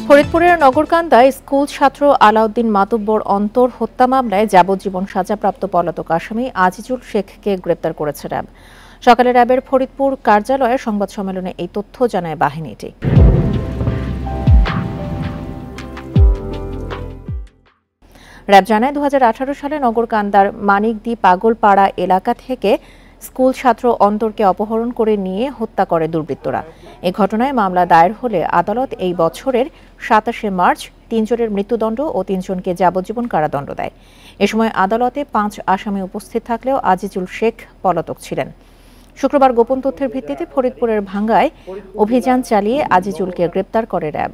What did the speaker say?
ফরিদপুরের নগরকান্দায় স্কুল ছাত্র আলাউদ্দিন মাতুব্বর অন্তর হত্যা মামলায় যাবজ্জীবন সাজাপ্রাপ্ত পলাতক আসামি আজিজুল শেখকে গ্রেপ্তার করেছে র্যাব। সকালে র্যাবের ফরিদপুর কার্যালয়ে সংবাদ সম্মেলনে এই তথ্য জানায় বাহিনীটি। র্যাব জানায় 2018 সালে নগরকান্দার মানিকদি পাগলপাড়া এলাকা থেকে স্কুল ছাত্র অন্তরকে অপহরণ করে নিয়ে হত্যা করে দুর্বৃত্তরা। এ ঘটনায় মামলা দায়ের হলে আদালত এই বছরের 27 মার্চ 3 জনের মৃত্যুদণ্ড ও 3 জনকে যাবজ্জীবন কারাদণ্ড দেয়। এ সময় আদালতে 5 আসামি উপস্থিত থাকলেও আজিজুল শেখ পলাতক ছিলেন। শুক্রবার গোপন তথ্যের ভিত্তিতে ফরিদপুরের ভাঙ্গায় অভিযান চালিয়ে আজিজুলকে গ্রেপ্তার করে র্যাব।